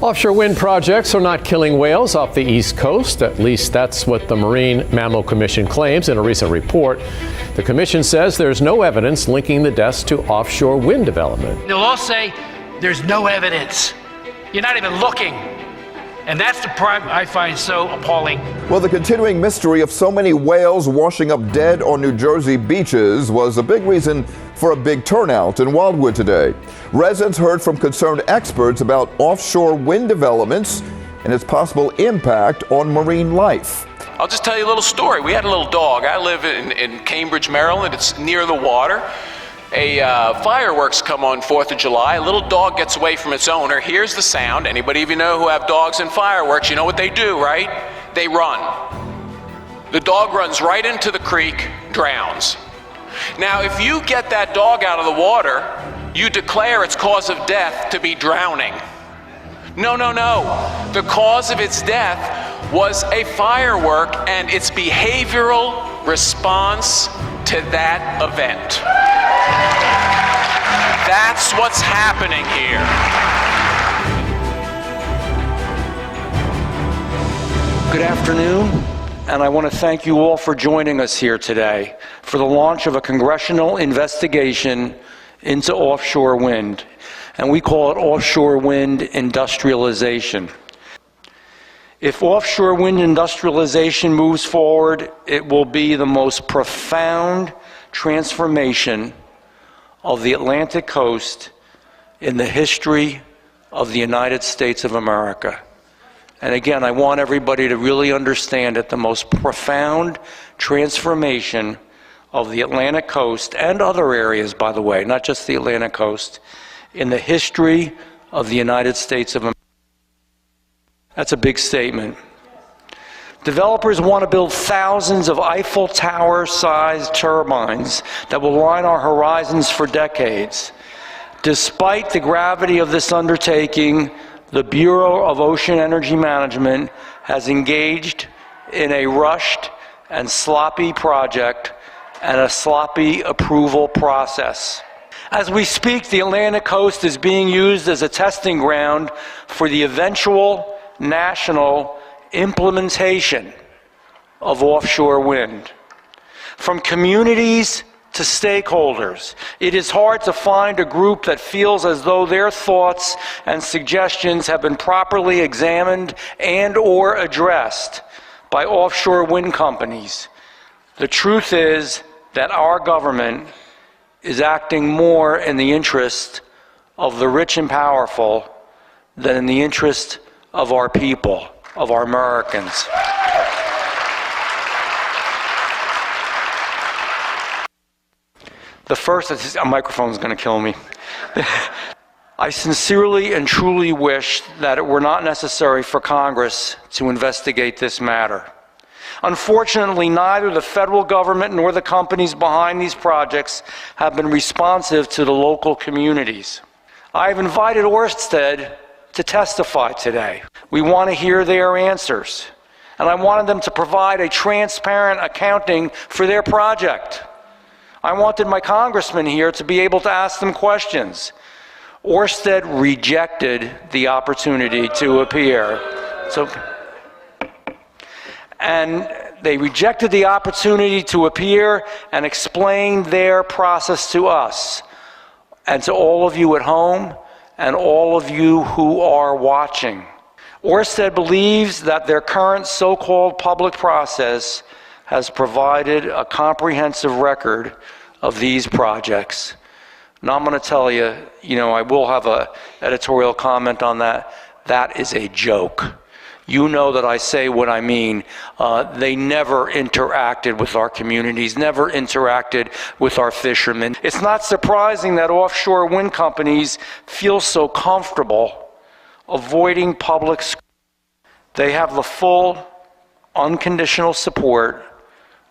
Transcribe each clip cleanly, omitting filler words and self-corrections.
Offshore wind projects are not killing whales off the East Coast. At least that's what the Marine Mammal Commission claims in a recent report. The commission says there's no evidence linking the deaths to offshore wind development. They'll all say there's no evidence. You're not even looking. And that's the part I find so appalling. Well, the continuing mystery of so many whales washing up dead on New Jersey beaches was a big reason for a big turnout in Wildwood today. Residents heard from concerned experts about offshore wind developments and its possible impact on marine life. I'll just tell you a little story. We had a little dog. I live in Cambridge, Maryland. It's near the water. Fireworks come on 4th of July. A little dog gets away from its owner, hears the sound. Anybody even know who have dogs and fireworks? You know what they do, right? They run. The dog runs right into the creek, drowns. Now, if you get that dog out of the water, you declare its cause of death to be drowning. No. The cause of its death was a firework and its behavioral response to that event. That's what's happening here. Good afternoon, and I want to thank you all for joining us here today for the launch of a congressional investigation into offshore wind, and we call it offshore wind industrialization. If offshore wind industrialization moves forward, it will be the most profound transformation of the Atlantic coast in the history of the United States of America. And again, I want everybody to really understand it, the most profound transformation of the Atlantic coast and other areas, by the way, not just the Atlantic coast, in the history of the United States of America. That's a big statement. Developers want to build thousands of Eiffel Tower-sized turbines that will line our horizons for decades. Despite the gravity of this undertaking, the Bureau of Ocean Energy Management has engaged in a rushed and sloppy project and a sloppy approval process. As we speak, the Atlantic coast is being used as a testing ground for the eventual national implementation of offshore wind. From communities to stakeholders, it is hard to find a group that feels as though their thoughts and suggestions have been properly examined and/or addressed by offshore wind companies. The truth is that our government is acting more in the interest of the rich and powerful than in the interest of our people, of our Americans. The first, a microphone's going to kill me. I sincerely and truly wish that it were not necessary for Congress to investigate this matter. Unfortunately, neither the federal government nor the companies behind these projects have been responsive to the local communities. I have invited Ørsted to testify today. We want to hear their answers, and I wanted them to provide a transparent accounting for their project. I wanted my congressman here to be able to ask them questions. Ørsted rejected the opportunity to appear. And they rejected the opportunity to appear and explain their process to us and to all of you at home and all of you who are watching. Ørsted believes that their current so-called public process has provided a comprehensive record of these projects. Now I'm going to tell you, I will have an editorial comment on that. That is a joke. You know that I say what I mean. They never interacted with our communities, never interacted with our fishermen. It's not surprising that offshore wind companies feel so comfortable avoiding public scrutiny. They have the full, unconditional support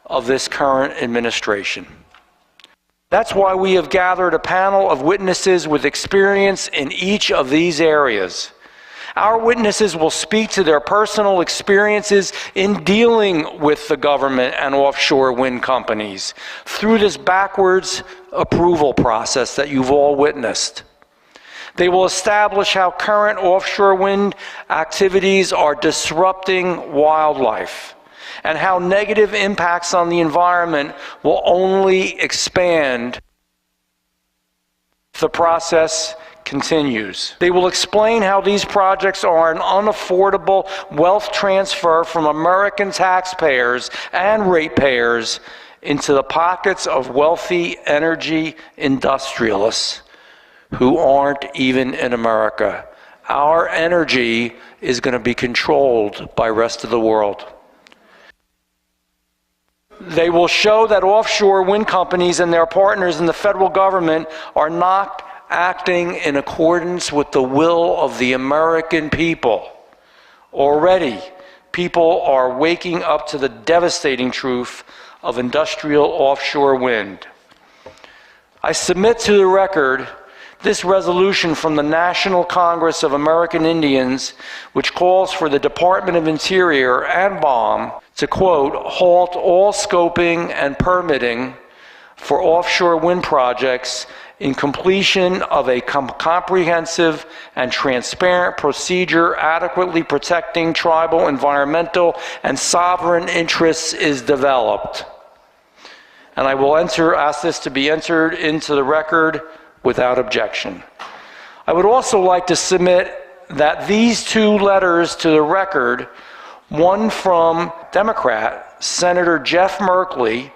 of this current administration. That's why we have gathered a panel of witnesses with experience in each of these areas. Our witnesses will speak to their personal experiences in dealing with the government and offshore wind companies through this backwards approval process that you've all witnessed. They will establish how current offshore wind activities are disrupting wildlife and how negative impacts on the environment will only expand if the process continues. They will explain how these projects are an unaffordable wealth transfer from American taxpayers and ratepayers into the pockets of wealthy energy industrialists who aren't even in America. Our energy is going to be controlled by the rest of the world. They will show that offshore wind companies and their partners in the federal government are not acting in accordance with the will of the American people. Already, people are waking up to the devastating truth of industrial offshore wind. I submit to the record this resolution from the National Congress of American Indians, which calls for the Department of Interior and BOM to, quote, halt all scoping and permitting for offshore wind projects in completion of a comprehensive and transparent procedure adequately protecting tribal, environmental, and sovereign interests is developed. And I will ask this to be entered into the record without objection. I would also like to submit that these two letters to the record, one from Democrat Senator Jeff Merkley,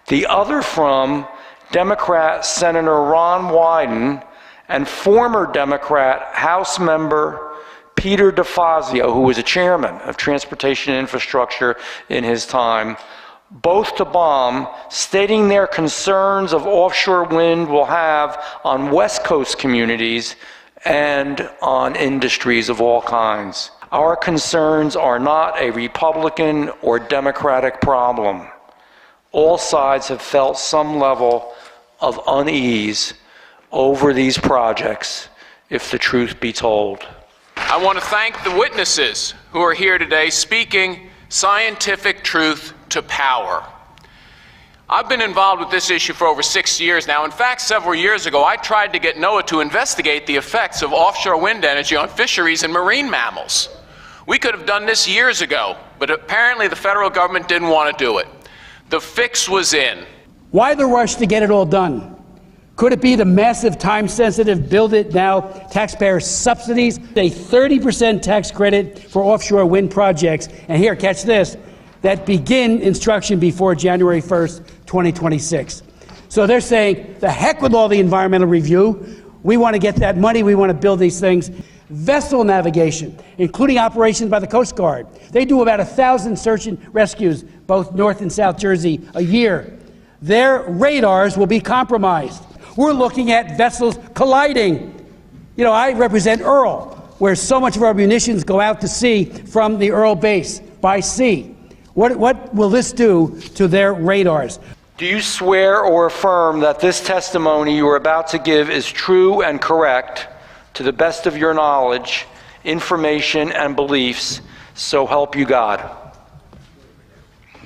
the other from Democrat Senator Ron Wyden, and former Democrat House member Peter DeFazio, who was a chairman of Transportation and Infrastructure in his time, both to BOM, stating their concerns of offshore wind will have on West Coast communities and on industries of all kinds. Our concerns are not a Republican or Democratic problem. All sides have felt some level of unease over these projects, if the truth be told. I want to thank the witnesses who are here today speaking scientific truth to power. I've been involved with this issue for over 6 years now. In fact, several years ago, I tried to get NOAA to investigate the effects of offshore wind energy on fisheries and marine mammals. We could have done this years ago, but apparently the federal government didn't want to do it. The fix was in. Why the rush to get it all done? Could it be the massive time-sensitive build-it-now taxpayer subsidies, a 30% tax credit for offshore wind projects, and here, catch this, that begin construction before January 1st, 2026. So they're saying, the heck with all the environmental review. We want to get that money. We want to build these things. Vessel navigation, including operations by the Coast Guard. They do about 1,000 search and rescues, both North and South Jersey, a year. Their radars will be compromised. We're looking at vessels colliding. You know, I represent Earl, where so much of our munitions go out to sea from the Earl base by sea. What will this do to their radars? Do you swear or affirm that this testimony you are about to give is true and correct, to the best of your knowledge, information, and beliefs, so help you God?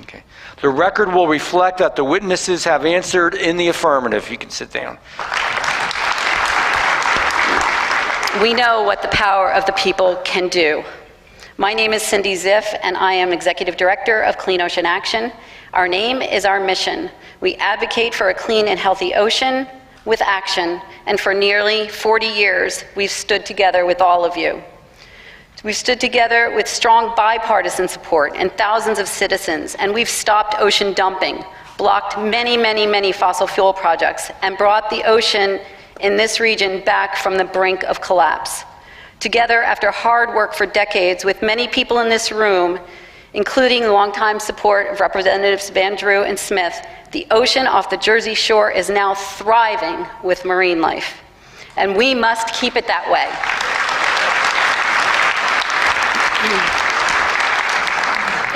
Okay. The record will reflect that the witnesses have answered in the affirmative. You can sit down. We know what the power of the people can do. My name is Cindy Ziff, and I am Executive Director of Clean Ocean Action. Our name is our mission. We advocate for a clean and healthy ocean with action, and for nearly 40 years, we've stood together with all of you. We've stood together with strong bipartisan support and thousands of citizens, and we've stopped ocean dumping, blocked many, many, many fossil fuel projects, and brought the ocean in this region back from the brink of collapse. Together, after hard work for decades with many people in this room, including the longtime support of Representatives Van Drew and Smith, the ocean off the Jersey Shore is now thriving with marine life. And we must keep it that way.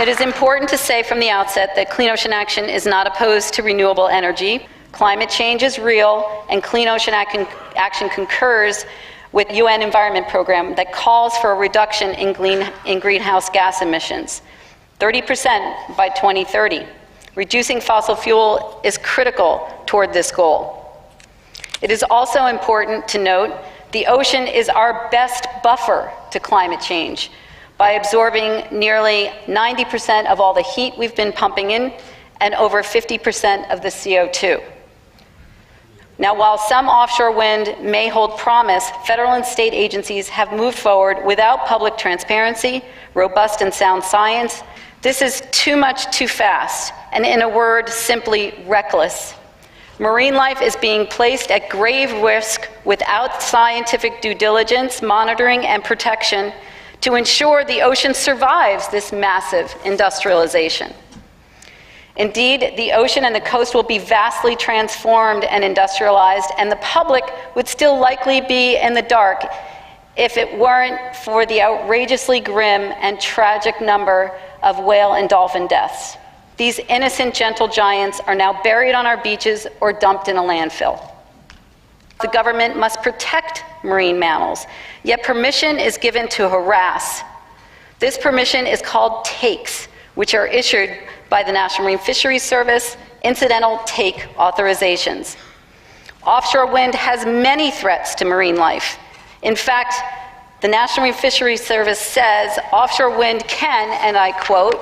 It is important to say from the outset that Clean Ocean Action is not opposed to renewable energy. Climate change is real, and Clean Ocean Action concurs with UN Environment Program that calls for a reduction in greenhouse gas emissions, 30% by 2030. Reducing fossil fuel is critical toward this goal. It is also important to note The ocean is our best buffer to climate change by absorbing nearly 90% of all the heat we've been pumping in and over 50% of the CO2. Now, while some offshore wind may hold promise, federal and state agencies have moved forward without public transparency, robust and sound science. This is too much too fast, and in a word, simply reckless. Marine life is being placed at grave risk without scientific due diligence, monitoring, and protection to ensure the ocean survives this massive industrialization. Indeed, the ocean and the coast will be vastly transformed and industrialized, and the public would still likely be in the dark if it weren't for the outrageously grim and tragic number of whale and dolphin deaths. These innocent gentle giants are now buried on our beaches or dumped in a landfill. The government must protect marine mammals, yet permission is given to harass. This permission is called takes, which are issued by the National Marine Fisheries Service, incidental take authorizations. Offshore wind has many threats to marine life. In fact, the National Marine Fisheries Service says offshore wind can, and I quote,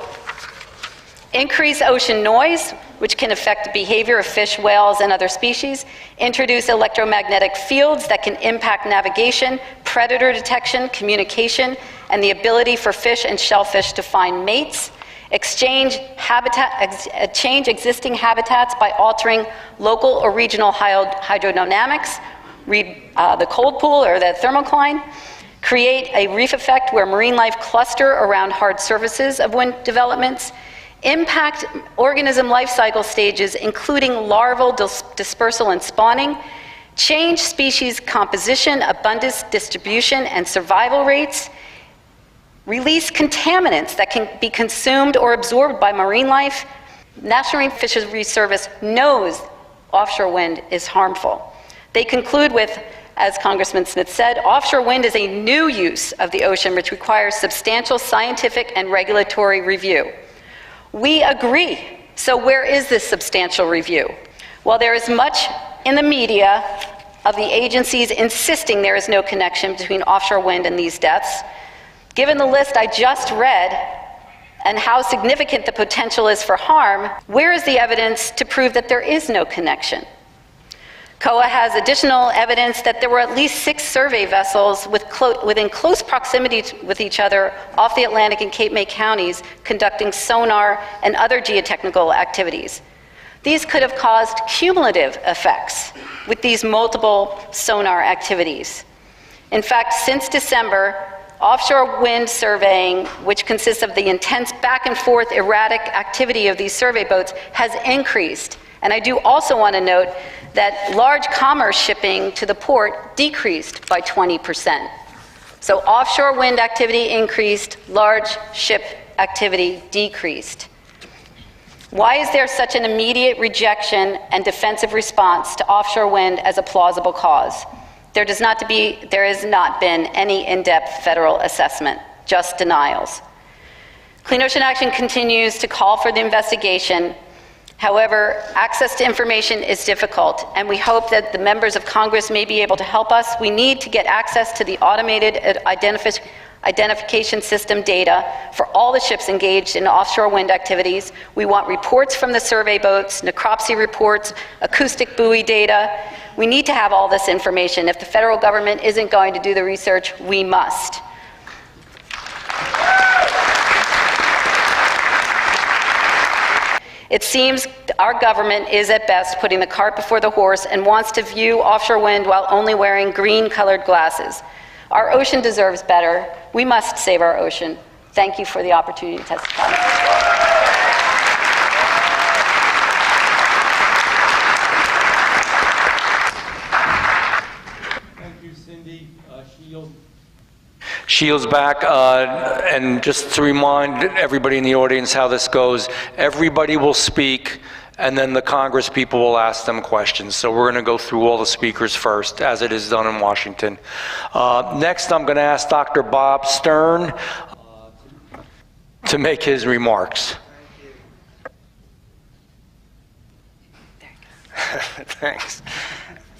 increase ocean noise, which can affect the behavior of fish, whales, and other species, introduce electromagnetic fields that can impact navigation, predator detection, communication, and the ability for fish and shellfish to find mates, change existing habitats by altering local or regional hydrodynamics, read the cold pool or the thermocline, create a reef effect where marine life cluster around hard surfaces of wind developments, impact organism life cycle stages, including larval dispersal and spawning, change species composition, abundance, distribution, and survival rates, release contaminants that can be consumed or absorbed by marine life. National Marine Fisheries Service knows offshore wind is harmful. They conclude with, as Congressman Smith said, offshore wind is a new use of the ocean which requires substantial scientific and regulatory review. We agree. So where is this substantial review? Well, there is much in the media of the agencies insisting there is no connection between offshore wind and these deaths. Given the list I just read and how significant the potential is for harm, where is the evidence to prove that there is no connection? COA has additional evidence that there were at least 6 survey vessels within close proximity with each other off the Atlantic and Cape May counties conducting sonar and other geotechnical activities. These could have caused cumulative effects with these multiple sonar activities. In fact, since December, offshore wind surveying, which consists of the intense back and forth erratic activity of these survey boats, has increased. And I do also want to note that large commerce shipping to the port decreased by 20%. So offshore wind activity increased, large ship activity decreased. Why is there such an immediate rejection and defensive response to offshore wind as a plausible cause? There has not been any in-depth federal assessment, just denials. Clean Ocean Action continues to call for the investigation. However, access to information is difficult, and we hope that the members of Congress may be able to help us. We need to get access to the automated identification system data for all the ships engaged in offshore wind activities. We want reports from the survey boats, necropsy reports, acoustic buoy data. We need to have all this information. If the federal government isn't going to do the research, we must. It seems our government is at best putting the cart before the horse and wants to view offshore wind while only wearing green-colored glasses. Our ocean deserves better. We must save our ocean. Thank you for the opportunity to testify. Thank you, Cindy. Shields back, and just to remind everybody in the audience how this goes, everybody will speak, and then the Congress people will ask them questions. So we're going to go through all the speakers first, as it is done in Washington. Next, I'm going to ask Dr. Bob Stern to make his remarks. Thanks.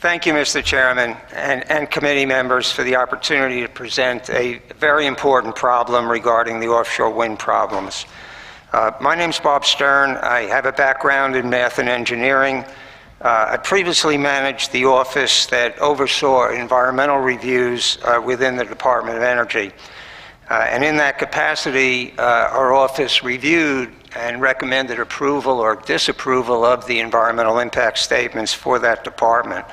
Thank you, Mr. Chairman, and committee members for the opportunity to present a very important problem regarding the offshore wind problems. My name's Bob Stern. I have a background in math and engineering. I previously managed the office that oversaw environmental reviews within the Department of Energy. And in that capacity, our office reviewed and recommended approval or disapproval of the environmental impact statements for that department.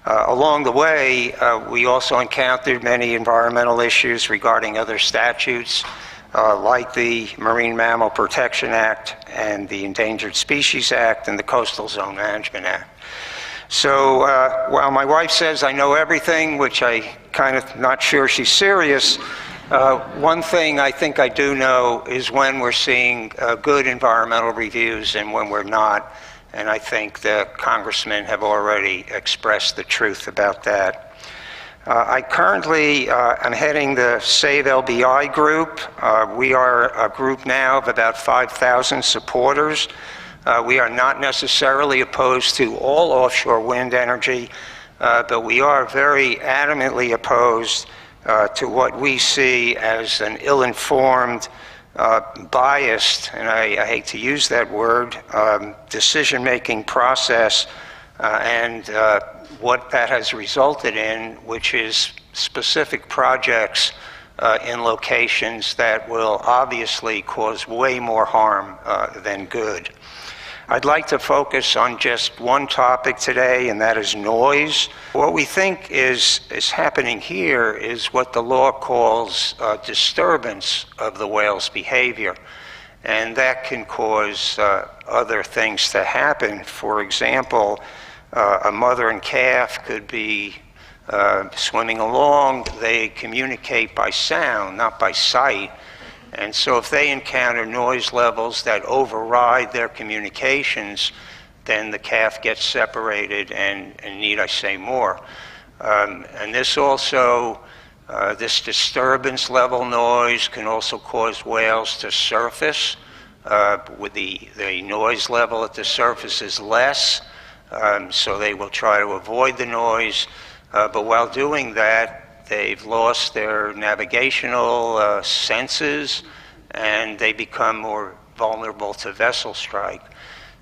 Along the way, we also encountered many environmental issues regarding other statutes, like the Marine Mammal Protection Act and the Endangered Species Act and the Coastal Zone Management Act. So while my wife says I know everything, which I kind of not sure she's serious, one thing I think I do know is when we're seeing good environmental reviews and when we're not, and I think the congressmen have already expressed the truth about that. I currently am heading the Save LBI group. We are a group now of about 5,000 supporters. We are not necessarily opposed to all offshore wind energy, but we are very adamantly opposed to what we see as an ill-informed, biased, and I hate to use that word, decision-making process, and what that has resulted in, which is specific projects in locations that will obviously cause way more harm than good. I'd like to focus on just one topic today, and that is noise. What we think is happening here is what the law calls disturbance of the whale's behavior. And that can cause other things to happen. For example, a mother and calf could be swimming along. They communicate by sound, not by sight. And so if they encounter noise levels that override their communications, then the calf gets separated, and need I say more. And this also, this disturbance level noise can also cause whales to surface. With the noise level at the surface is less, so they will try to avoid the noise. But while doing that, they've lost their navigational senses, and they become more vulnerable to vessel strike.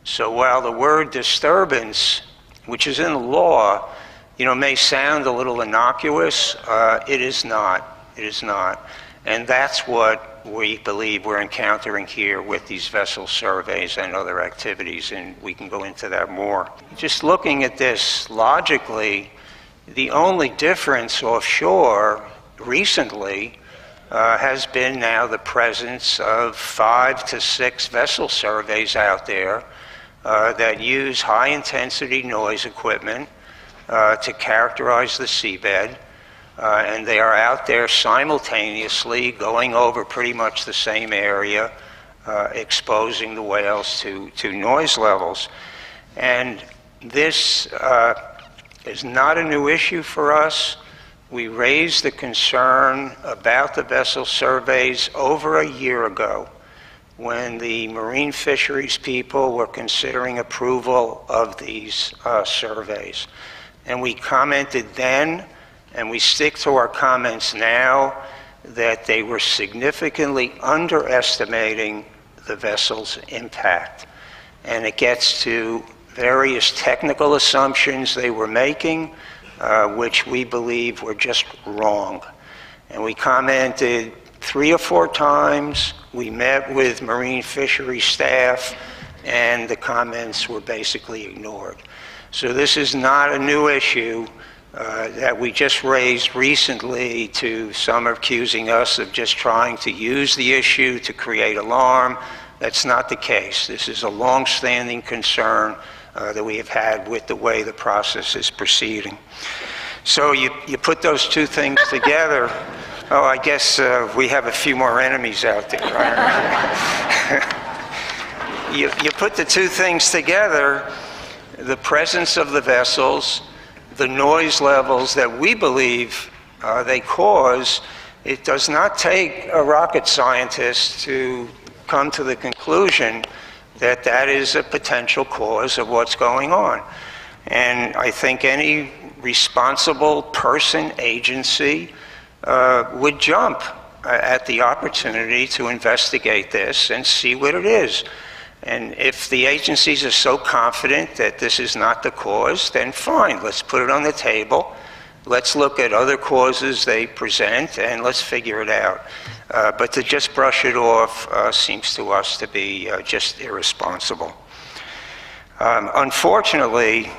So while the word disturbance, which is in the law, may sound a little innocuous, it is not. It is not. And that's what we believe we're encountering here with these vessel surveys and other activities, and we can go into that more. Just looking at this logically, the only difference offshore recently has been now the presence of 5 to 6 vessel surveys out there that use high-intensity noise equipment to characterize the seabed, and they are out there simultaneously going over pretty much the same area, exposing the whales to noise levels. And this is not a new issue for us. We raised the concern about the vessel surveys over a year ago when the marine fisheries people were considering approval of these surveys. And we commented then, and we stick to our comments now, that they were significantly underestimating the vessel's impact. And it gets to various technical assumptions they were making, which we believe were just wrong. And we commented 3 or 4 times. We met with marine fisheries staff, and the comments were basically ignored. So this is not a new issue that we just raised recently. To some accusing us of just trying to use the issue to create alarm. That's not the case. This is a long-standing concern that we have had with the way the process is proceeding. So you put those two things together. Oh, I guess we have a few more enemies out there. You put the two things together, the presence of the vessels, the noise levels that we believe they cause. It does not take a rocket scientist to come to the conclusion that that is a potential cause of what's going on. And I think any responsible person, agency, would jump at the opportunity to investigate this and see what it is. And if the agencies are so confident that this is not the cause, then fine, let's put it on the table. Let's look at other causes they present and let's figure it out. But to just brush it off seems to us to be just irresponsible. Unfortunately,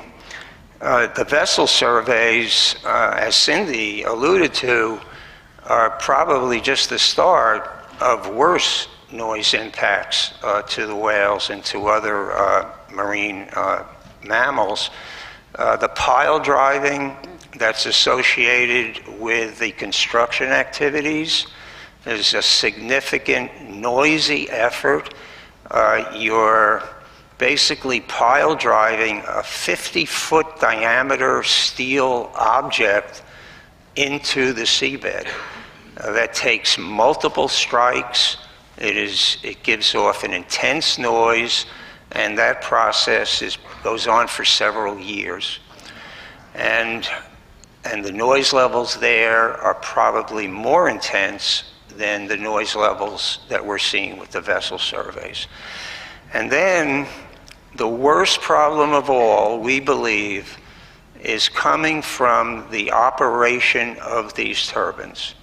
the vessel surveys, as Cindy alluded to, are probably just the start of worse noise impacts to the whales and to other marine mammals. The pile driving that's associated with the construction activities is a significant noisy effort. You're basically pile driving a 50-foot diameter steel object into the seabed. That takes multiple strikes. It gives off an intense noise, and that process goes on for several years. And the noise levels there are probably more intense than the noise levels that we're seeing with the vessel surveys. And then the worst problem of all, we believe, is coming from the operation of these turbines.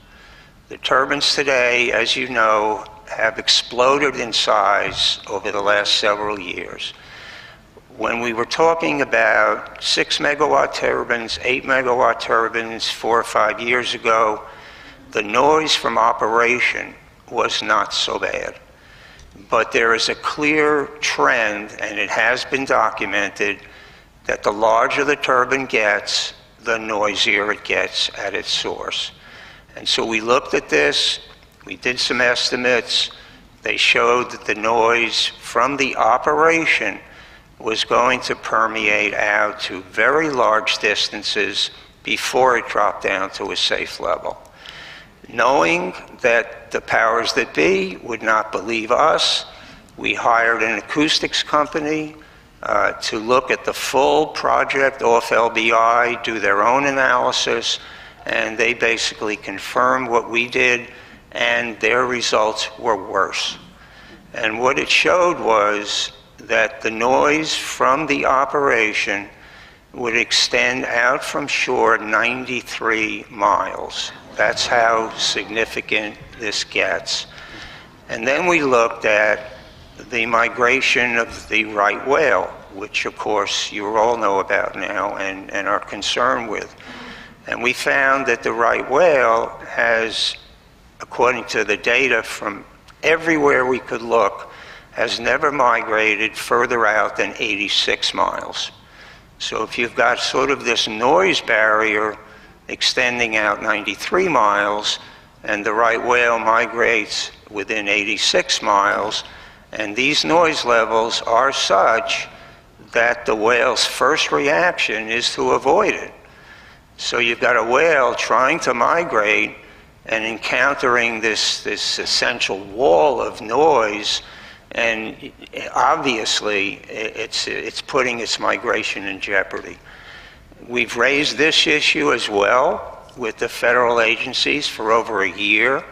The turbines today, as you know, have exploded in size over the last several years. When we were talking about 6 megawatt turbines, 8 megawatt turbines 4 or 5 years ago, the noise from operation was not so bad. But there is a clear trend, and it has been documented, that the larger the turbine gets, the noisier it gets at its source. And so we looked at this, we did some estimates. They showed that the noise from the operation was going to permeate out to very large distances before it dropped down to a safe level. Knowing that the powers that be would not believe us, we hired an acoustics company to look at the full project off LBI, do their own analysis, and they basically confirmed what we did, and their results were worse. And what it showed was that the noise from the operation would extend out from shore 93 miles. That's how significant this gets. And then we looked at the migration of the right whale, which of course you all know about now and are concerned with. And we found that the right whale has, according to the data from everywhere we could look, has never migrated further out than 86 miles. So if you've got sort of this noise barrier extending out 93 miles, and the right whale migrates within 86 miles, and these noise levels are such that the whale's first reaction is to avoid it. So you've got a whale trying to migrate and encountering this essential wall of noise, and obviously it's putting its migration in jeopardy. We've raised this issue as well with the federal agencies for over a year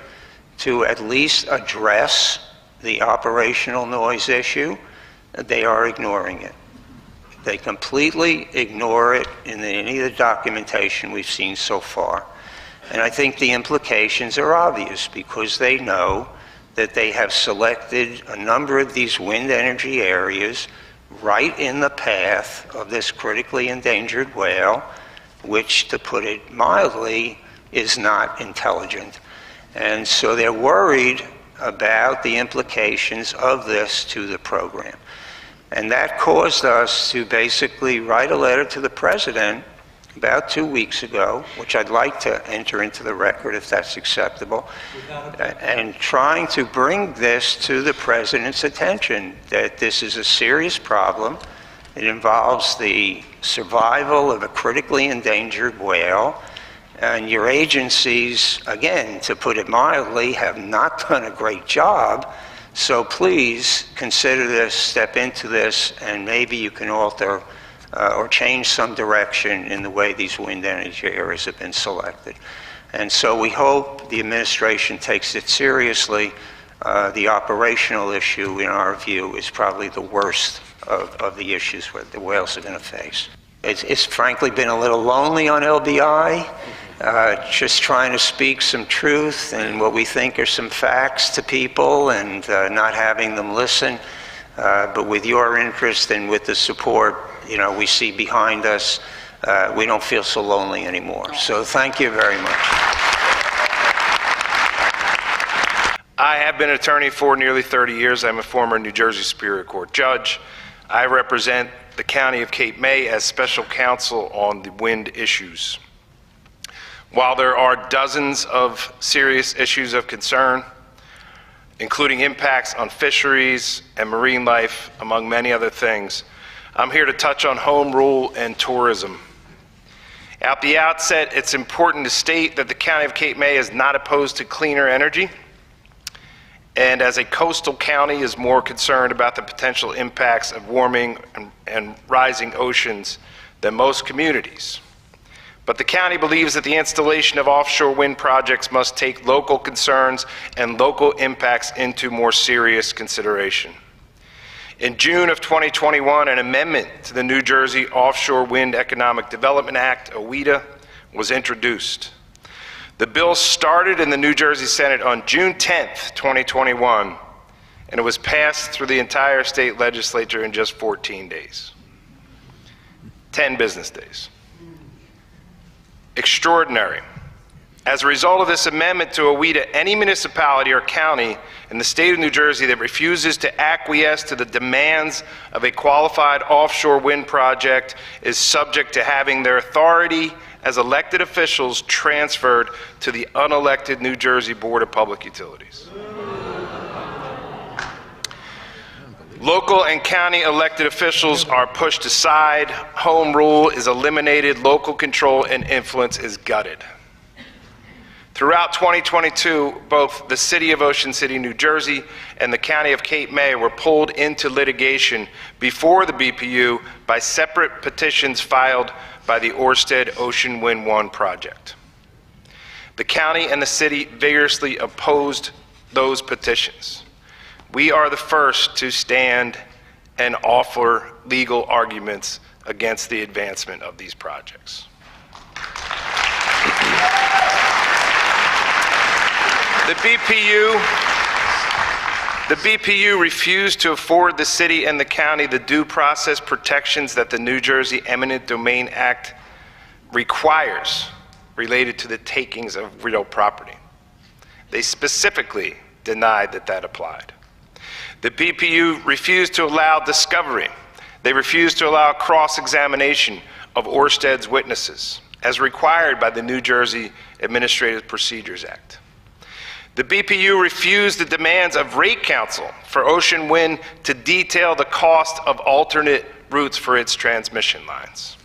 to at least address the operational noise issue. They are ignoring it. They completely ignore it in any of the documentation we've seen so far. And I think the implications are obvious, because they know that they have selected a number of these wind energy areas right in the path of this critically endangered whale, which, to put it mildly, is not intelligent. And so they're worried about the implications of this to the program. And that caused us to basically write a letter to the president about 2 weeks ago, which I'd like to enter into the record if that's acceptable, and trying to bring this to the president's attention, that this is a serious problem. It involves the survival of a critically endangered whale, and your agencies, again, to put it mildly, have not done a great job. So please consider this, step into this, and maybe you can alter or change some direction in the way these wind energy areas have been selected. And so we hope the administration takes it seriously. The operational issue, in our view, is probably the worst of the issues that the whales are going to face. It's frankly been a little lonely on LBI, just trying to speak some truth and what we think are some facts to people and not having them listen. But with your interest and with the support, we see behind us, we don't feel so lonely anymore. So thank you very much. I have been an attorney for nearly 30 years. I'm a former New Jersey Superior Court judge. I represent the County of Cape May as special counsel on the wind issues. While there are dozens of serious issues of concern, including impacts on fisheries and marine life, among many other things, I'm here to touch on home rule and tourism. At the outset, it's important to state that the County of Cape May is not opposed to cleaner energy, and as a coastal county is more concerned about the potential impacts of warming and rising oceans than most communities. But the county believes that the installation of offshore wind projects must take local concerns and local impacts into more serious consideration. In June of 2021, an amendment to the New Jersey Offshore Wind Economic Development Act, OWEDA, was introduced. The bill started in the New Jersey Senate on June 10th, 2021, and it was passed through the entire state legislature in just 14 days. 10 business days. Extraordinary. As a result of this amendment to OWEDA, any municipality or county in the state of New Jersey that refuses to acquiesce to the demands of a qualified offshore wind project is subject to having their authority as elected officials transferred to the unelected New Jersey Board of Public Utilities. Local and county elected officials are pushed aside, home rule is eliminated, local control and influence is gutted. Throughout 2022, both the City of Ocean City, New Jersey, and the County of Cape May were pulled into litigation before the BPU by separate petitions filed by the Ørsted Ocean Wind 1 project. The county and the city vigorously opposed those petitions. We are the first to stand and offer legal arguments against the advancement of these projects. The BPU refused to afford the city and the county the due process protections that the New Jersey Eminent Domain Act requires related to the takings of real property. They specifically denied that that applied. The BPU refused to allow discovery. They refused to allow cross-examination of Ørsted's witnesses, as required by the New Jersey Administrative Procedures Act. The BPU refused the demands of Rate Counsel for Ocean Wind to detail the cost of alternate routes for its transmission lines.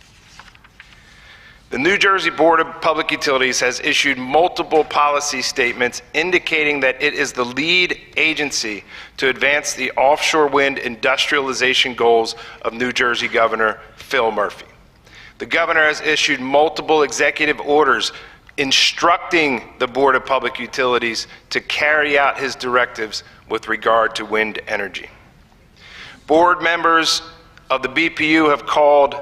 The New Jersey Board of Public Utilities has issued multiple policy statements indicating that it is the lead agency to advance the offshore wind industrialization goals of New Jersey Governor Phil Murphy. The governor has issued multiple executive orders instructing the Board of Public Utilities to carry out his directives with regard to wind energy. Board members of the BPU have called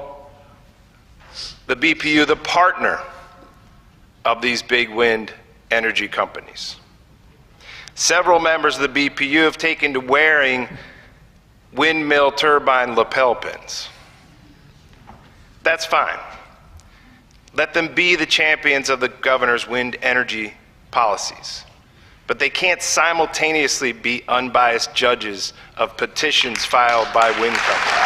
the BPU the partner of these big wind energy companies. Several members of the BPU have taken to wearing windmill turbine lapel pins. That's fine. Let them be the champions of the governor's wind energy policies. But they can't simultaneously be unbiased judges of petitions filed by wind companies.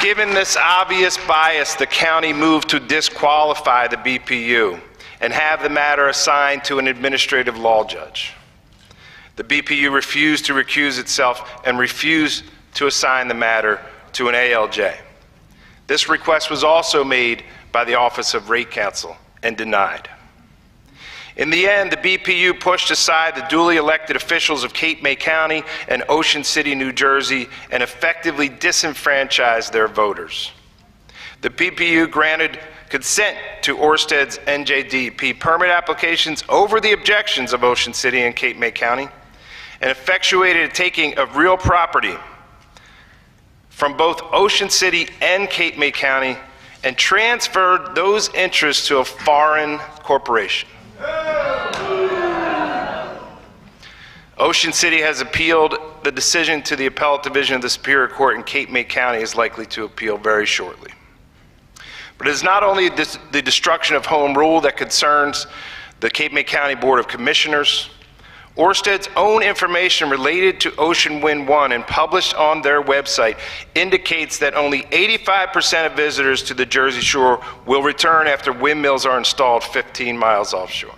Given this obvious bias, the county moved to disqualify the BPU and have the matter assigned to an administrative law judge. The BPU refused to recuse itself and refused to assign the matter to an ALJ. This request was also made by the Office of Rate Counsel and denied. In the end, the BPU pushed aside the duly elected officials of Cape May County and Ocean City, New Jersey, and effectively disenfranchised their voters. The BPU granted consent to Ørsted's NJDP permit applications over the objections of Ocean City and Cape May County, and effectuated a taking of real property from both Ocean City and Cape May County and transferred those interests to a foreign corporation. Ocean City has appealed the decision to the Appellate Division of the Superior Court, and Cape May County is likely to appeal very shortly. But it is not only the destruction of home rule that concerns the Cape May County Board of Commissioners. Ørsted's own information related to Ocean Wind 1 and published on their website indicates that only 85% of visitors to the Jersey Shore will return after windmills are installed 15 miles offshore.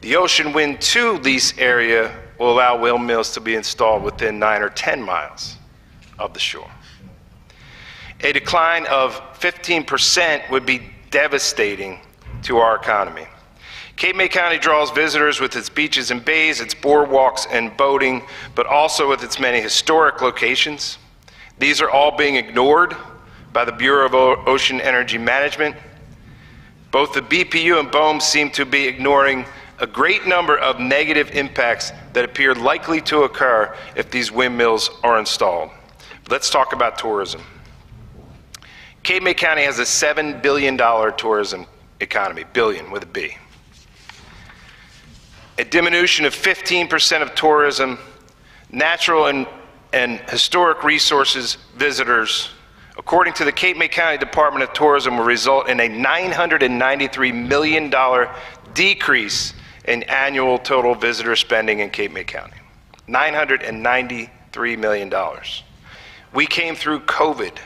The Ocean Wind 2 lease area will allow windmills to be installed within 9 or 10 miles of the shore. A decline of 15% would be devastating to our economy. Cape May County draws visitors with its beaches and bays, its boardwalks and boating, but also with its many historic locations. These are all being ignored by the Bureau of Ocean Energy Management. Both the BPU and BOEM seem to be ignoring a great number of negative impacts that appear likely to occur if these windmills are installed. Let's talk about tourism. Cape May County has a $7 billion tourism economy, billion with a B. A diminution of 15% of tourism, natural and historic resources visitors, according to the Cape May County Department of Tourism, will result in a $993 million decrease in annual total visitor spending in Cape May County. $993 million. We came through COVID,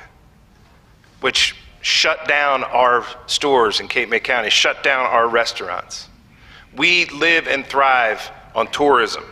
which shut down our stores in Cape May County, shut down our restaurants. We live and thrive on tourism.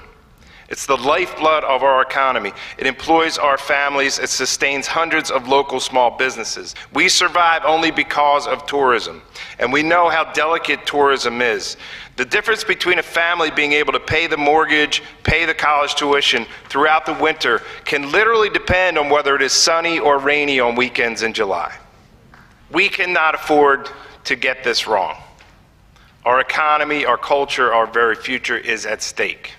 It's the lifeblood of our economy. It employs our families. It sustains hundreds of local small businesses. We survive only because of tourism. And we know how delicate tourism is. The difference between a family being able to pay the mortgage, pay the college tuition throughout the winter can literally depend on whether it is sunny or rainy on weekends in July. We cannot afford to get this wrong. Our economy, our culture, our very future is at stake.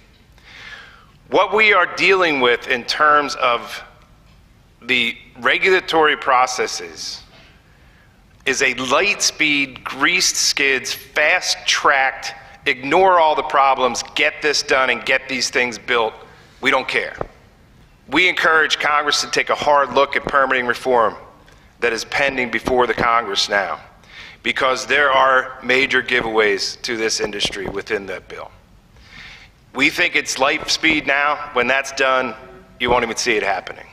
What we are dealing with in terms of the regulatory processes is a light-speed, greased skids, fast-tracked, ignore all the problems, get this done and get these things built. We don't care. We encourage Congress to take a hard look at permitting reform that is pending before the Congress now, because there are major giveaways to this industry within that bill. We think it's light speed now. When that's done, you won't even see it happening.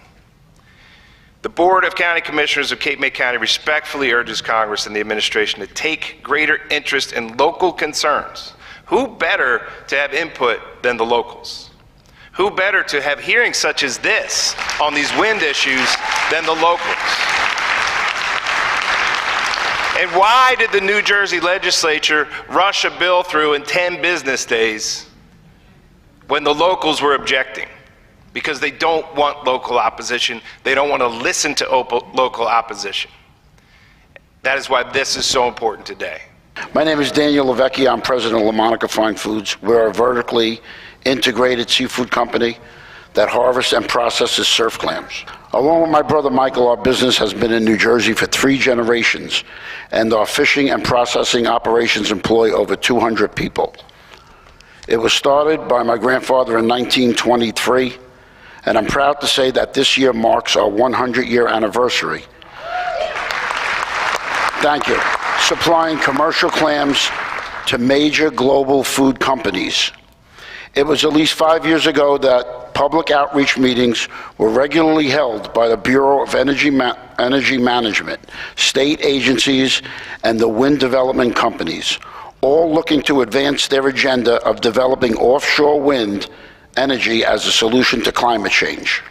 The Board of County Commissioners of Cape May County respectfully urges Congress and the administration to take greater interest in local concerns. Who better to have input than the locals? Who better to have hearings such as this on these wind issues than the locals? And why did the New Jersey legislature rush a bill through in 10 business days when the locals were objecting? Because they don't want local opposition. They don't want to listen to local opposition. That is why this is so important today. My name is Daniel Lavecchia. I'm president of La Monica Fine Foods. We're a vertically integrated seafood company that harvests and processes surf clams. Along with my brother Michael, our business has been in New Jersey for 3 generations, and our fishing and processing operations employ over 200 people. It was started by my grandfather in 1923, and I'm proud to say that this year marks our 100-year anniversary. Thank you. Supplying commercial clams to major global food companies. It was at least 5 years ago that public outreach meetings were regularly held by the Bureau of Energy Management, state agencies, and the wind development companies, all looking to advance their agenda of developing offshore wind energy as a solution to climate change.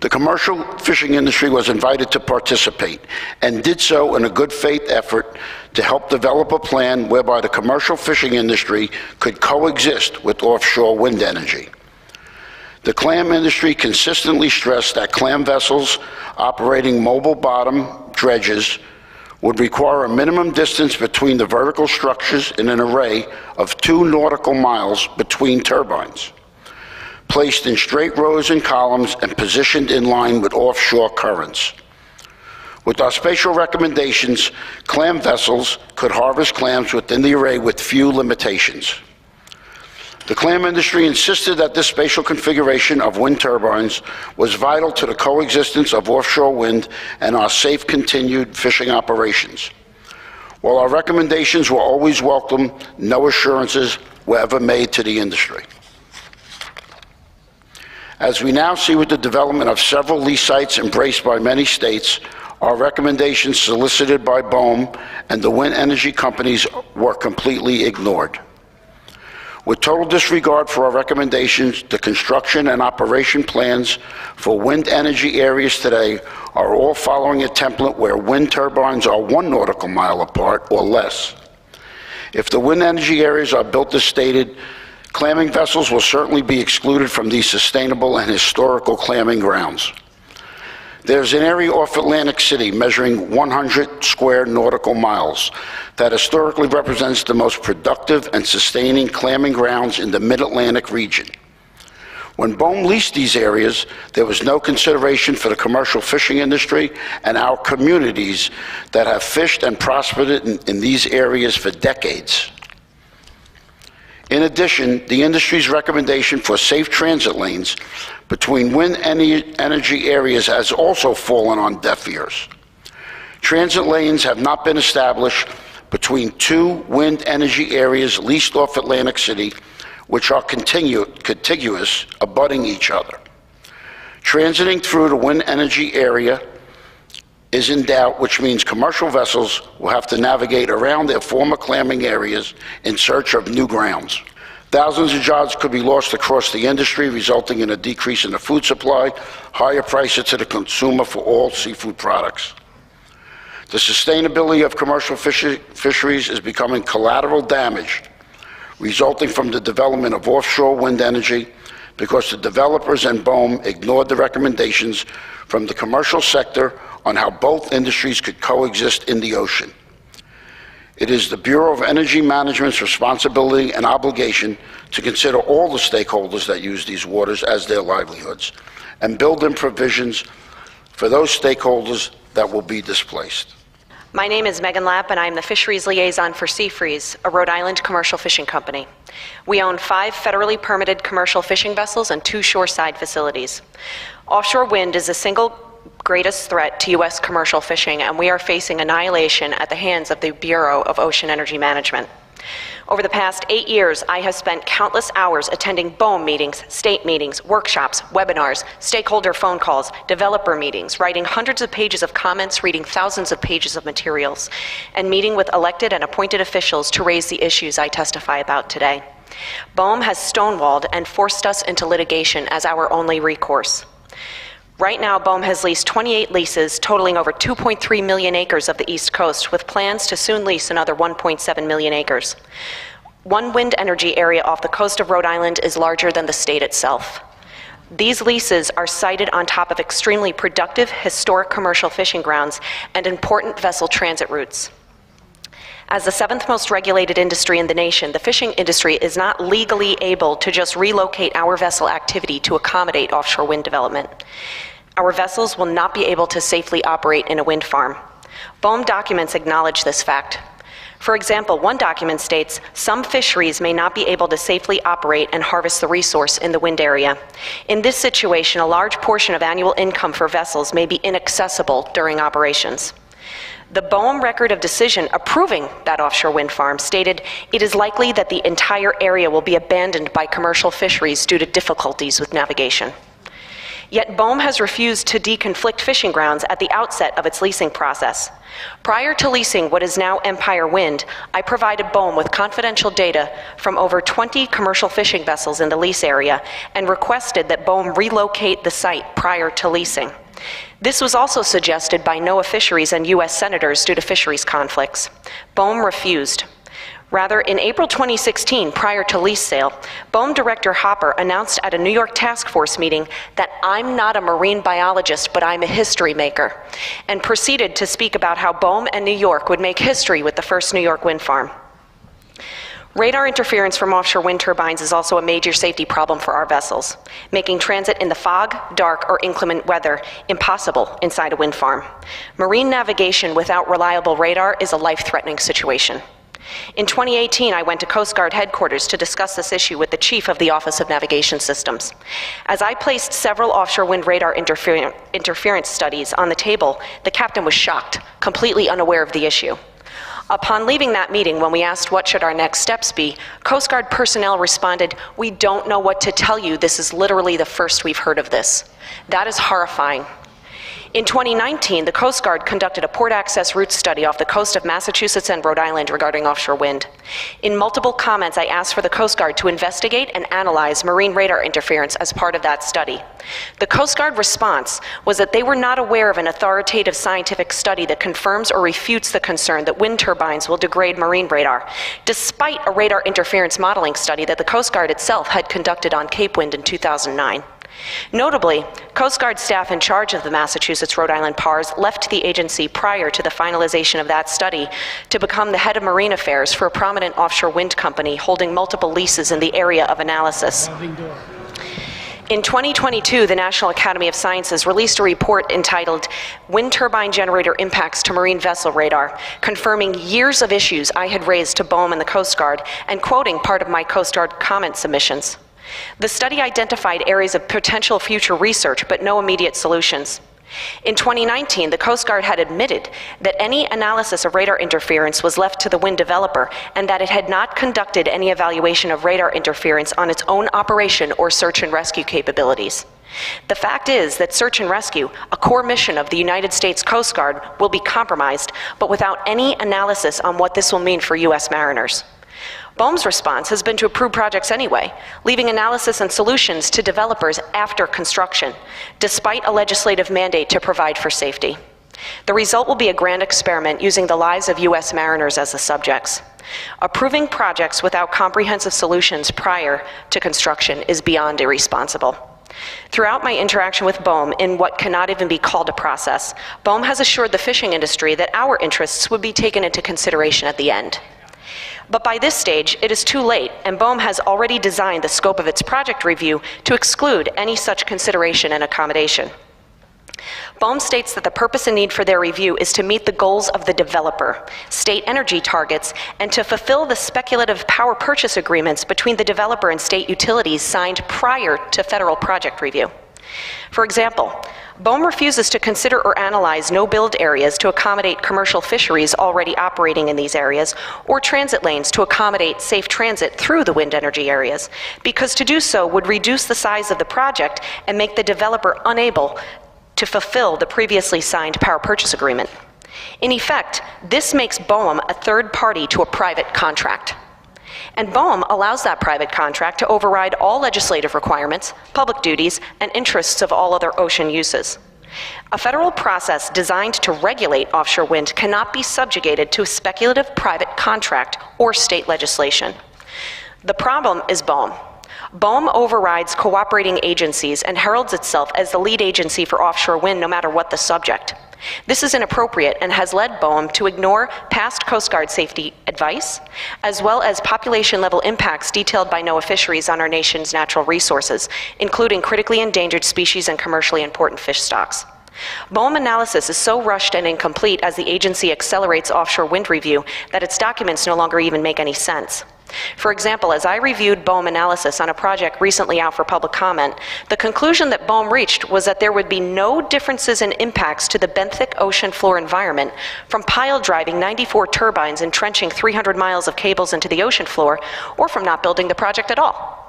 The commercial fishing industry was invited to participate and did so in a good faith effort to help develop a plan whereby the commercial fishing industry could coexist with offshore wind energy. The clam industry consistently stressed that clam vessels operating mobile bottom dredges would require a minimum distance between the vertical structures in an array of 2 nautical miles between turbines, placed in straight rows and columns and positioned in line with offshore currents. With our spatial recommendations, clam vessels could harvest clams within the array with few limitations. The clam industry insisted that this spatial configuration of wind turbines was vital to the coexistence of offshore wind and our safe continued fishing operations. While our recommendations were always welcome, no assurances were ever made to the industry. As we now see with the development of several lease sites embraced by many states, our recommendations solicited by BOEM and the wind energy companies were completely ignored. With total disregard for our recommendations, the construction and operation plans for wind energy areas today are all following a template where wind turbines are 1 nautical mile apart or less. If the wind energy areas are built as stated, clamming vessels will certainly be excluded from these sustainable and historical clamming grounds. There's an area off Atlantic City measuring 100 square nautical miles that historically represents the most productive and sustaining clamming grounds in the Mid-Atlantic region. When BOEM leased these areas, there was no consideration for the commercial fishing industry and our communities that have fished and prospered in these areas for decades. In addition, the industry's recommendation for safe transit lanes between wind energy areas has also fallen on deaf ears. Transit lanes have not been established between 2 wind energy areas leased off Atlantic City, which are contiguous, abutting each other. Transiting through the wind energy area is in doubt, which means commercial vessels will have to navigate around their former clamming areas in search of new grounds. Thousands of jobs could be lost across the industry, resulting in a decrease in the food supply, higher prices to the consumer for all seafood products. The sustainability of commercial fisheries is becoming collateral damage resulting from the development of offshore wind energy because the developers and BOEM ignored the recommendations from the commercial sector on how both industries could coexist in the ocean. It is the Bureau of Energy Management's responsibility and obligation to consider all the stakeholders that use these waters as their livelihoods and build in provisions for those stakeholders that will be displaced. My name is Megan Lapp, and I'm the Fisheries Liaison for Seafreeze, a Rhode Island commercial fishing company. We own 5 federally permitted commercial fishing vessels and 2 shoreside facilities. Offshore wind is the single greatest threat to U.S. commercial fishing, and we are facing annihilation at the hands of the Bureau of Ocean Energy Management. Over the past 8 years, I have spent countless hours attending BOEM meetings, state meetings, workshops, webinars, stakeholder phone calls, developer meetings, writing hundreds of pages of comments, reading thousands of pages of materials, and meeting with elected and appointed officials to raise the issues I testify about today. BOEM has stonewalled and forced us into litigation as our only recourse. Right now, BOEM has leased 28 leases totaling over 2.3 million acres of the East Coast, with plans to soon lease another 1.7 million acres. One wind energy area off the coast of Rhode Island is larger than the state itself. These leases are sited on top of extremely productive, historic commercial fishing grounds and important vessel transit routes. As the 7th most regulated industry in the nation, the fishing industry is not legally able to just relocate our vessel activity to accommodate offshore wind development. Our vessels will not be able to safely operate in a wind farm. BOEM documents acknowledge this fact. For example, one document states, some fisheries may not be able to safely operate and harvest the resource in the wind area. In this situation, a large portion of annual income for vessels may be inaccessible during operations. The BOEM record of decision approving that offshore wind farm stated, it is likely that the entire area will be abandoned by commercial fisheries due to difficulties with navigation. Yet BOEM has refused to deconflict fishing grounds at the outset of its leasing process. Prior to leasing what is now Empire Wind, I provided BOEM with confidential data from over 20 commercial fishing vessels in the lease area and requested that BOEM relocate the site prior to leasing. This was also suggested by NOAA Fisheries and U.S. senators due to fisheries conflicts. BOEM refused. Rather, in April 2016, prior to lease sale, BOEM Director Hopper announced at a New York task force meeting that I'm not a marine biologist, but I'm a history maker, and proceeded to speak about how BOEM and New York would make history with the first New York wind farm. Radar interference from offshore wind turbines is also a major safety problem for our vessels, making transit in the fog, dark, or inclement weather impossible inside a wind farm. Marine navigation without reliable radar is a life-threatening situation. In 2018, I went to Coast Guard headquarters to discuss this issue with the Chief of the Office of Navigation Systems. As I placed several offshore wind radar interference studies on the table, the captain was shocked, completely unaware of the issue. Upon leaving that meeting, when we asked what should our next steps be, Coast Guard personnel responded, "We don't know what to tell you. This is literally the first we've heard of this." That is horrifying. In 2019, the Coast Guard conducted a port access route study off the coast of Massachusetts and Rhode Island regarding offshore wind. In multiple comments, I asked for the Coast Guard to investigate and analyze marine radar interference as part of that study. The Coast Guard response was that they were not aware of an authoritative scientific study that confirms or refutes the concern that wind turbines will degrade marine radar, despite a radar interference modeling study that the Coast Guard itself had conducted on Cape Wind in 2009. Notably, Coast Guard staff in charge of the Massachusetts-Rhode Island PARs left the agency prior to the finalization of that study to become the head of marine affairs for a prominent offshore wind company holding multiple leases in the area of analysis. In 2022, the National Academy of Sciences released a report entitled Wind Turbine Generator Impacts to Marine Vessel Radar, confirming years of issues I had raised to BOEM and the Coast Guard, and quoting part of my Coast Guard comment submissions. The study identified areas of potential future research, but no immediate solutions. In 2019, the Coast Guard had admitted that any analysis of radar interference was left to the wind developer and that it had not conducted any evaluation of radar interference on its own operation or search and rescue capabilities. The fact is that search and rescue, a core mission of the United States Coast Guard, will be compromised, but without any analysis on what this will mean for U.S. mariners. BOEM's response has been to approve projects anyway, leaving analysis and solutions to developers after construction, despite a legislative mandate to provide for safety. The result will be a grand experiment using the lives of U.S. mariners as the subjects. Approving projects without comprehensive solutions prior to construction is beyond irresponsible. Throughout my interaction with BOEM in what cannot even be called a process, BOEM has assured the fishing industry that our interests would be taken into consideration at the end. But by this stage, it is too late, and BOEM has already designed the scope of its project review to exclude any such consideration and accommodation. BOEM states that the purpose and need for their review is to meet the goals of the developer, state energy targets, and to fulfill the speculative power purchase agreements between the developer and state utilities signed prior to federal project review. For example, BOEM refuses to consider or analyze no-build areas to accommodate commercial fisheries already operating in these areas, or transit lanes to accommodate safe transit through the wind energy areas, because to do so would reduce the size of the project and make the developer unable to fulfill the previously signed power purchase agreement. In effect, this makes BOEM a third party to a private contract. And BOEM allows that private contract to override all legislative requirements, public duties, and interests of all other ocean uses. A federal process designed to regulate offshore wind cannot be subjugated to a speculative private contract or state legislation. The problem is BOEM. BOEM overrides cooperating agencies and heralds itself as the lead agency for offshore wind no matter what the subject. This is inappropriate and has led BOEM to ignore past Coast Guard safety advice, as well as population-level impacts detailed by NOAA Fisheries on our nation's natural resources, including critically endangered species and commercially important fish stocks. BOEM analysis is so rushed and incomplete as the agency accelerates offshore wind review that its documents no longer even make any sense. For example, as I reviewed BOEM analysis on a project recently out for public comment, the conclusion that BOEM reached was that there would be no differences in impacts to the benthic ocean floor environment from pile driving 94 turbines and trenching 300 miles of cables into the ocean floor, or from not building the project at all.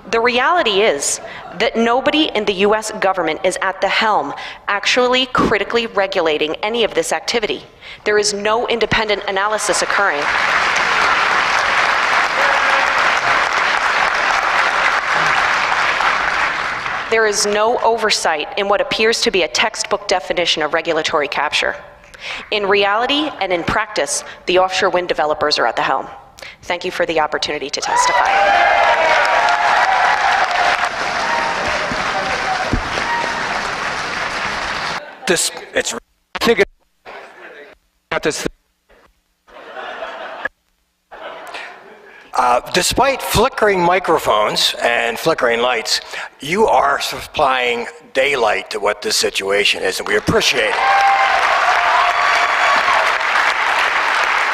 The reality is that nobody in the US government is at the helm actually critically regulating any of this activity. There is no independent analysis occurring. There is no oversight in what appears to be a textbook definition of regulatory capture. In reality and in practice, the offshore wind developers are at the helm. Thank you for the opportunity to testify. Despite flickering microphones and flickering lights, you are supplying daylight to what this situation is, and we appreciate it.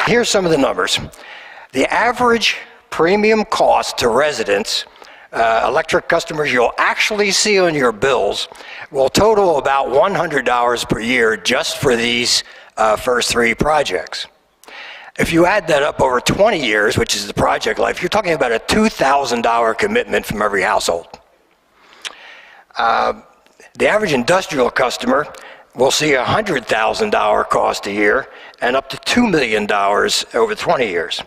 Here's some of the numbers. The average premium cost to residents, electric customers you'll actually see on your bills, will total about $100 per year just for these first three projects. If you add that up over 20 years, which is the project life, you're talking about a $2,000 commitment from every household. The average industrial customer will see a $100,000 cost a year and up to $2 million over 20 years.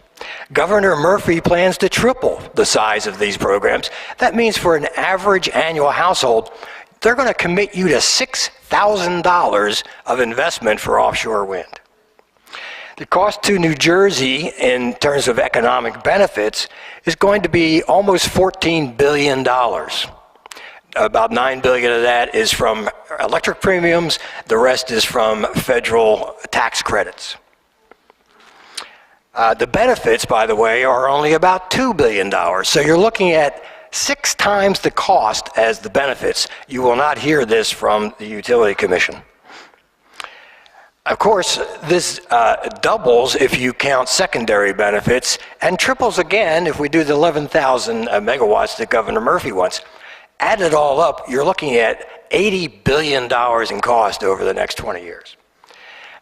Governor Murphy plans to triple the size of these programs. That means for an average annual household, they're going to commit you to $6,000 of investment for offshore wind. The cost to New Jersey in terms of economic benefits is going to be almost $14 billion. About $9 billion of that is from electric premiums. The rest is from federal tax credits. The benefits, by the way, are only about $2 billion. So you're looking at 6 times the cost as the benefits. You will not hear this from the Utility Commission. Of course, this doubles if you count secondary benefits and triples again if we do the 11,000 megawatts that Governor Murphy wants. Add it all up, you're looking at $80 billion in cost over the next 20 years.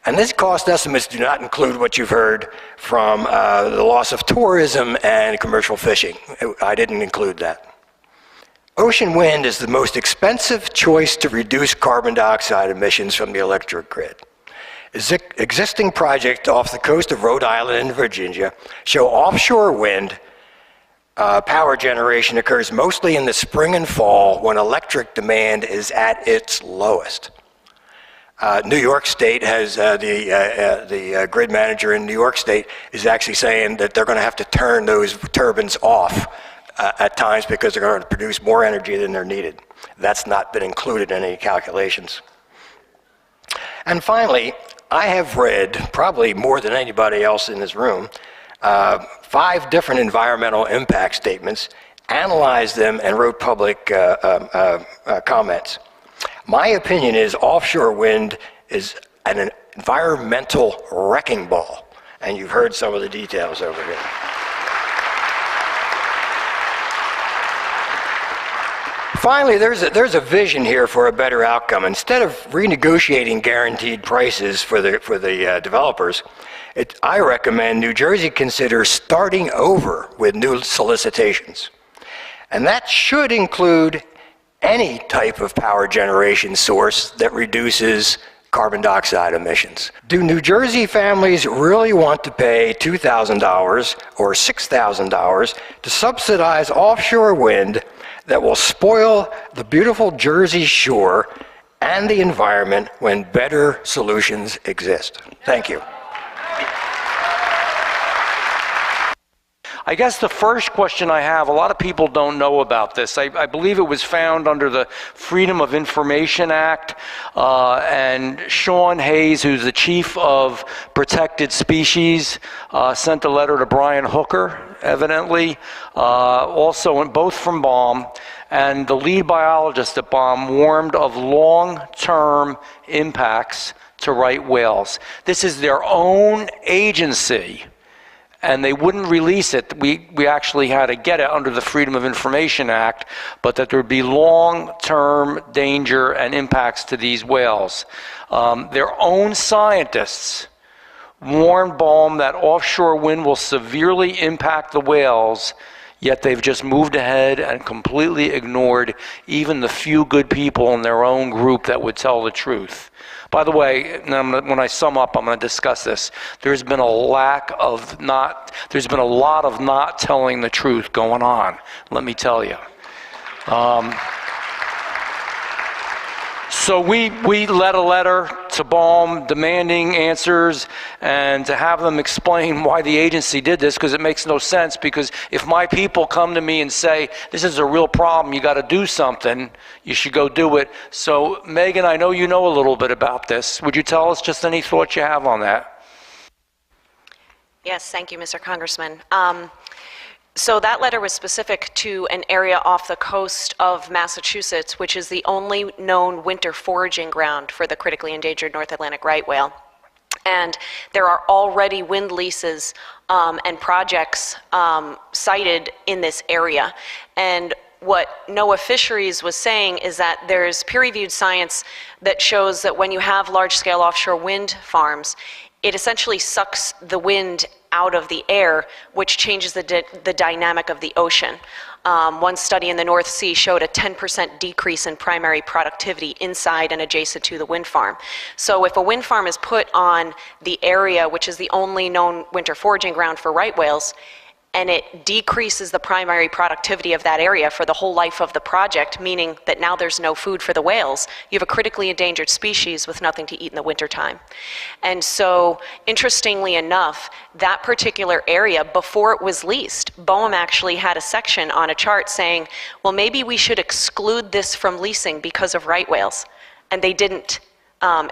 And these cost estimates do not include what you've heard from the loss of tourism and commercial fishing. I didn't include that. Ocean wind is the most expensive choice to reduce carbon dioxide emissions from the electric grid. Existing projects off the coast of Rhode Island and Virginia show offshore wind power generation occurs mostly in the spring and fall when electric demand is at its lowest. New York State has, the grid manager in New York State is actually saying that they're going to have to turn those turbines off at times because they're going to produce more energy than they're needed. That's not been included in any calculations. And finally, I have read, probably more than anybody else in this room, 5 different environmental impact statements, analyzed them, and wrote public comments. My opinion is offshore wind is an environmental wrecking ball, and you've heard some of the details over here. Finally, there's a vision here for a better outcome. Instead of renegotiating guaranteed prices for the developers, I recommend New Jersey consider starting over with new solicitations. And that should include any type of power generation source that reduces carbon dioxide emissions. Do New Jersey families really want to pay $2,000 or $6,000 to subsidize offshore wind that will spoil the beautiful Jersey shore and the environment when better solutions exist? Thank you. I guess the first question I have, a lot of people don't know about this. I believe it was found under the Freedom of Information Act, and Sean Hayes, who's the chief of protected species, sent a letter to Brian Hooker, evidently, also both from BAUM, and the lead biologist at BAUM warned of long-term impacts to right whales. This is their own agency, and they wouldn't release it. We actually had to get it under the Freedom of Information Act, but that there would be long-term danger and impacts to these whales. Their own scientists warned BAUM that offshore wind will severely impact the whales Yet they've just moved ahead and completely ignored even the few good people in their own group that would tell the truth. By the way, when I sum up, I'm going to discuss this. There's been a lot of not telling the truth going on, let me tell you. So we led a letter to BALM demanding answers and to have them explain why the agency did this, because it makes no sense. Because if my people come to me and say, this is a real problem, you got to do something, you should go do it. So Megan, I know you know a little bit about this. Would you tell us just any thoughts you have on that? Yes, thank you, Mr. Congressman. So that letter was specific to an area off the coast of Massachusetts, which is the only known winter foraging ground for the critically endangered North Atlantic right whale. And there are already wind leases and projects sited in this area. And what NOAA Fisheries was saying is that there's peer-reviewed science that shows that when you have large-scale offshore wind farms, it essentially sucks the wind out of the air, which changes the dynamic of the ocean. One study in the North Sea showed a 10% decrease in primary productivity inside and adjacent to the wind farm. So if a wind farm is put on the area, which is the only known winter foraging ground for right whales, and it decreases the primary productivity of that area for the whole life of the project, meaning that now there's no food for the whales, you have a critically endangered species with nothing to eat in the wintertime. And so, interestingly enough, that particular area, before it was leased, BOEM actually had a section on a chart saying, well, maybe we should exclude this from leasing because of right whales. And they didn't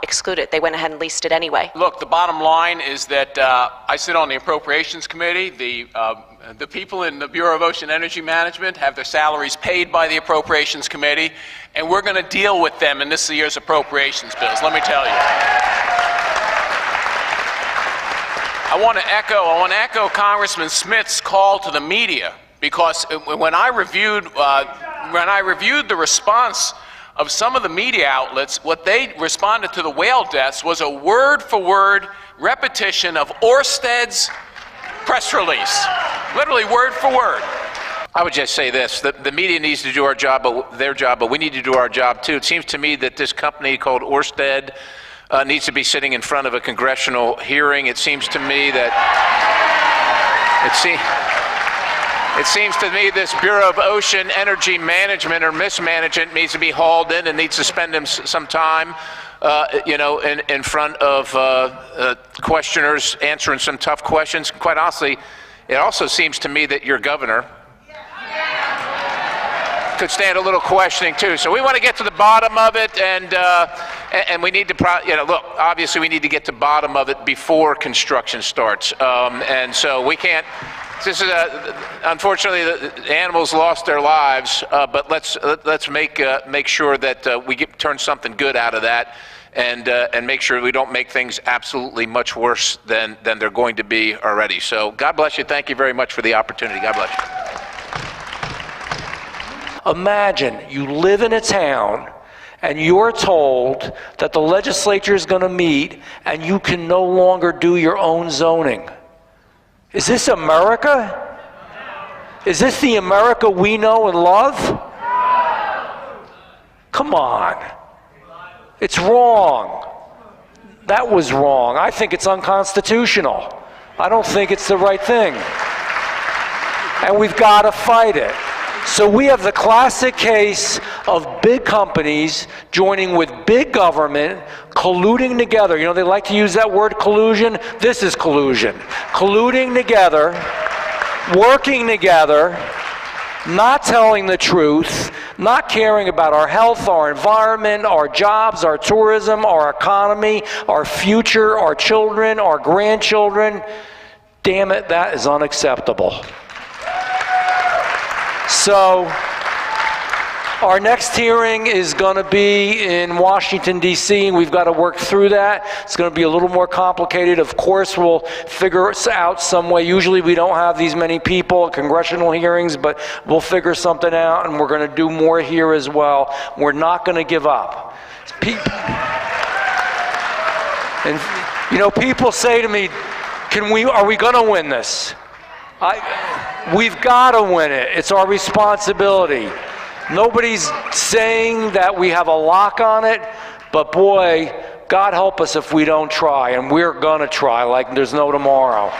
exclude it. They went ahead and leased it anyway. Look, the bottom line is that I sit on the Appropriations Committee. The people in the Bureau of Ocean Energy Management have their salaries paid by the Appropriations Committee, and we're going to deal with them in this year's appropriations bills, let me tell you. I want to echo Congressman Smith's call to the media, because when I reviewed the response of some of the media outlets, what they responded to the whale deaths was a word-for-word repetition of Ørsted's press release. Literally word for word. I would just say this, the media needs to do their job, but we need to do our job too. It seems to me that this company called Ørsted needs to be sitting in front of a congressional hearing. It seems to me that this Bureau of Ocean Energy Management or mismanagement needs to be hauled in and needs to spend some time, in front of questioners answering some tough questions. Quite honestly, it also seems to me that your governor could stand a little questioning too. So we want to get to the bottom of it, and we need to, look, obviously we need to get to the bottom of it before construction starts. And so we can't. This is unfortunately the animals lost their lives, but let's make sure that we turn something good out of that, and make sure we don't make things absolutely much worse than they're going to be already. So God bless you. Thank you very much for the opportunity. God bless you. Imagine you live in a town and you're told that the legislature is going to meet and you can no longer do your own zoning. Is this America? Is this the America we know and love? Come on. It's wrong. That was wrong. I think it's unconstitutional. I don't think it's the right thing. And we've got to fight it. So we have the classic case of big companies joining with big government, colluding together. You know, they like to use that word collusion. This is collusion. Colluding together, working together, not telling the truth, not caring about our health, our environment, our jobs, our tourism, our economy, our future, our children, our grandchildren. Damn it, that is unacceptable. So, our next hearing is going to be in Washington, D.C., and we've got to work through that. It's going to be a little more complicated. Of course, we'll figure out some way. Usually we don't have these many people at congressional hearings, but we'll figure something out, and we're going to do more here as well. We're not going to give up. And, people say to me, are we going to win this? We've got to win it. It's our responsibility. Nobody's saying that we have a lock on it, but boy, God help us if we don't try, and we're going to try like there's no tomorrow.